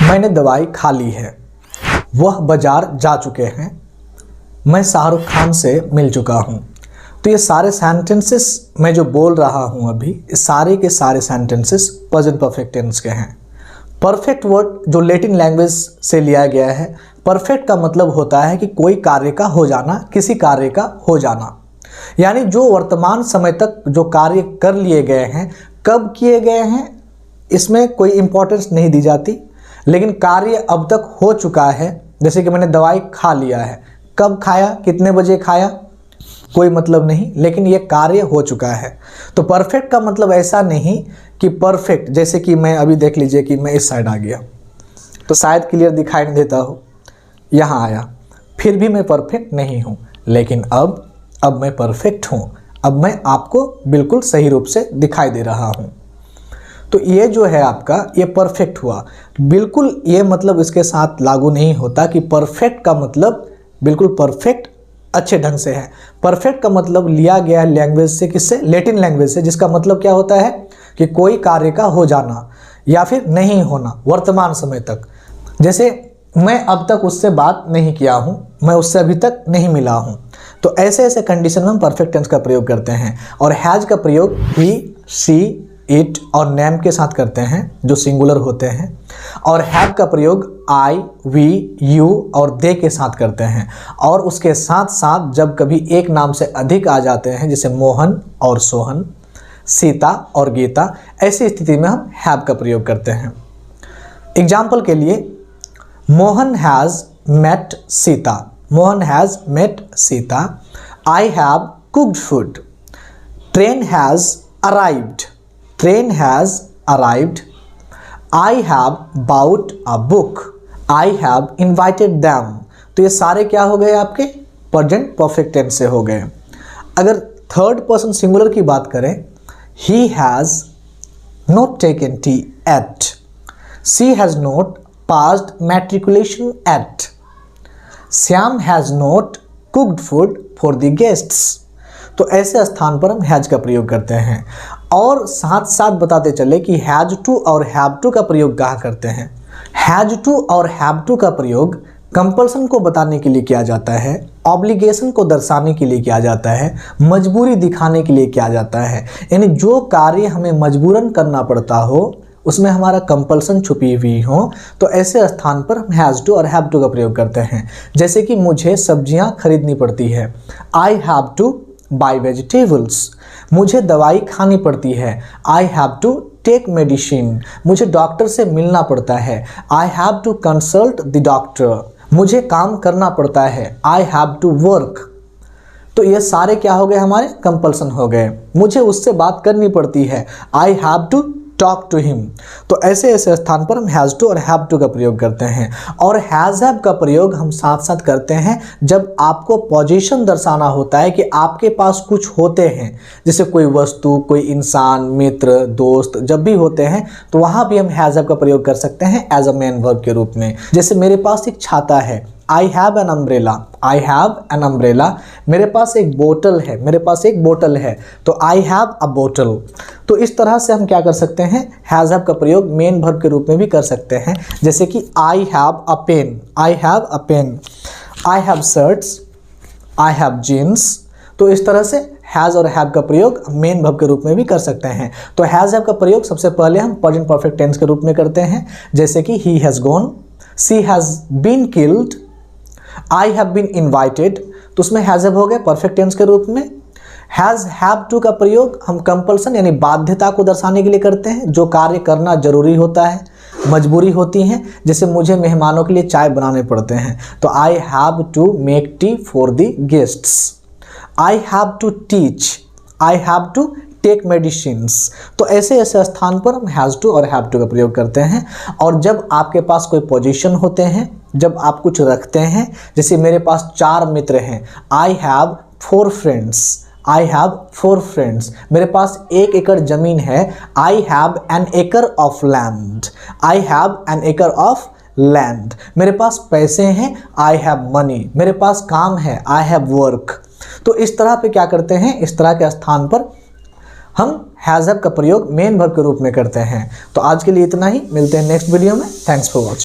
मैंने दवाई खा ली है, वह बाजार जा चुके हैं, मैं शाहरुख खान से मिल चुका हूँ। तो ये सारे सेंटेंसेस मैं जो बोल रहा हूँ अभी, सारे के सारे सेंटेंसेस प्रेजेंट परफेक्ट टेंस के हैं। परफेक्ट वर्ड जो लैटिन लैंग्वेज से लिया गया है। परफेक्ट का मतलब होता है कि कोई कार्य का हो जाना, किसी कार्य का हो जाना, यानी जो वर्तमान समय तक जो कार्य कर लिए गए हैं, कब किए गए हैं इसमें कोई इंपॉर्टेंस नहीं दी जाती, लेकिन कार्य अब तक हो चुका है। जैसे कि मैंने दवाई खा लिया है, कब खाया, कितने बजे खाया, कोई मतलब नहीं, लेकिन ये कार्य हो चुका है। तो परफेक्ट का मतलब ऐसा नहीं कि परफेक्ट, जैसे कि मैं अभी देख लीजिए कि मैं इस साइड आ गया तो शायद क्लियर दिखाई नहीं देता हो, यहाँ आया, फिर भी मैं परफेक्ट नहीं हूँ, लेकिन अब मैं परफेक्ट हूँ, अब मैं आपको बिल्कुल सही रूप से दिखाई दे रहा हूँ। तो ये जो है आपका, ये परफेक्ट हुआ। बिल्कुल ये मतलब इसके साथ लागू नहीं होता कि परफेक्ट का मतलब बिल्कुल परफेक्ट अच्छे ढंग से है। परफेक्ट का मतलब लिया गया है लैंग्वेज से, किससे, लैटिन लैंग्वेज से, जिसका मतलब क्या होता है कि कोई कार्य का हो जाना या फिर नहीं होना वर्तमान समय तक। जैसे मैं अब तक उससे बात नहीं किया हूँ, मैं उससे अभी तक नहीं मिला हूँ। तो ऐसे ऐसे कंडीशन में हम परफेक्ट टेंस का प्रयोग करते हैं। और हैज का प्रयोग ही, शी, इट और नेम के साथ करते हैं जो सिंगुलर होते हैं। और हैव का प्रयोग आई, वी, यू और दे के साथ करते हैं। और उसके साथ साथ जब कभी एक नाम से अधिक आ जाते हैं, जैसे मोहन और सोहन, सीता और गीता, ऐसी स्थिति में हम हैव का प्रयोग करते हैं। एग्जाम्पल के लिए, Mohan has met Sita, Mohan has met Sita. I have cooked food, train has arrived, train has arrived. I have bought a book, I have invited them। तो ये सारे क्या हो गए आपके, प्रेजेंट परफेक्ट टेंस से हो गए। अगर थर्ड पर्सन सिंगुलर की बात करें, he has not taken tea yet, she has not passed matriculation yet, Shyam has not cooked food for the guests। तो ऐसे स्थान पर हम हैज का प्रयोग करते हैं। और साथ साथ बताते चले कि हैज टू और हैव टू का प्रयोग कहाँ करते हैं। हैज टू और हैव टू का प्रयोग कंपल्सन को बताने के लिए किया जाता है, ऑब्लिगेशन को दर्शाने के लिए किया जाता है, मजबूरी दिखाने के लिए किया जाता है। यानी जो कार्य हमें मजबूरन करना पड़ता हो, उसमें हमारा कंपल्सन छुपी हुई हो, तो ऐसे स्थान पर हम हैज़ टू और हैव टू का प्रयोग करते हैं। जैसे कि मुझे सब्जियां खरीदनी पड़ती है, I have to buy vegetables. मुझे दवाई खानी पड़ती है, I have to take medicine. मुझे डॉक्टर से मिलना पड़ता है, I have to consult the doctor. मुझे काम करना पड़ता है, आई हैव टू वर्क। तो ये सारे क्या हो गए, हमारे कंपल्सन हो गए। मुझे उससे बात करनी पड़ती है, I have to talk to him. तो ऐसे ऐसे स्थान पर हम हैज़ टू और हैव टू का प्रयोग करते हैं। और हैज़ हैव का प्रयोग हम साथ साथ करते हैं जब आपको पोजीशन दर्शाना होता है कि आपके पास कुछ होते हैं, जैसे कोई वस्तु, कोई इंसान, मित्र, दोस्त, जब भी होते हैं तो वहाँ भी हम हैज़ हैव का प्रयोग कर सकते हैं एज अ मेन वर्ब के रूप में। जैसे मेरे पास एक छाता है, I have an umbrella, I have an umbrella. मेरे पास एक बोतल है, मेरे पास एक बोतल है, तो आई हैव अ बोतल। तो इस तरह से हम क्या कर सकते हैं, हैज़ हैव का प्रयोग मेन वर्ब के रूप में भी कर सकते हैं। जैसे कि I have a pen, I have a pen, I have shirts, I have jeans. तो इस तरह से हैज़ और हैव का प्रयोग मेन वर्ब के रूप में भी कर सकते हैं। तो हैज़ हैव का प्रयोग सबसे पहले हम प्रेजेंट परफेक्ट टेंस के रूप में करते हैं, जैसे कि he has gone, she has been killed, I have been invited. तो उसमें हैज़ हैव हो गया परफेक्ट टेंस के रूप में। हैज़ हैव टू का प्रयोग हम कंपल्सन यानी बाध्यता को दर्शाने के लिए करते हैं, जो कार्य करना जरूरी होता है, मजबूरी होती है। जैसे मुझे मेहमानों के लिए चाय बनाने पड़ते हैं, तो I have to make tea for the guests. I have to teach, I have to take medicines. तो ऐसे ऐसे स्थान पर हम हैज़ टू और हैव टू का प्रयोग करते हैं। और जब आपके पास कोई पोजीशन होते हैं, जब आप कुछ रखते हैं, जैसे मेरे पास 4 मित्र हैं, I have 4 friends, I have 4 friends. मेरे पास 1 एकड़ जमीन है, आई हैव एन एकड़ of land, I have an एकड़ ऑफ लैंड। मेरे पास पैसे हैं, आई हैव मनी। मेरे पास काम है, आई हैव वर्क। तो इस तरह पे क्या करते हैं, इस तरह के स्थान पर हम हैज़ हैव का प्रयोग मेन वर्ब के रूप में करते हैं। तो आज के लिए इतना ही, मिलते हैं नेक्स्ट वीडियो में। Thanks for watching.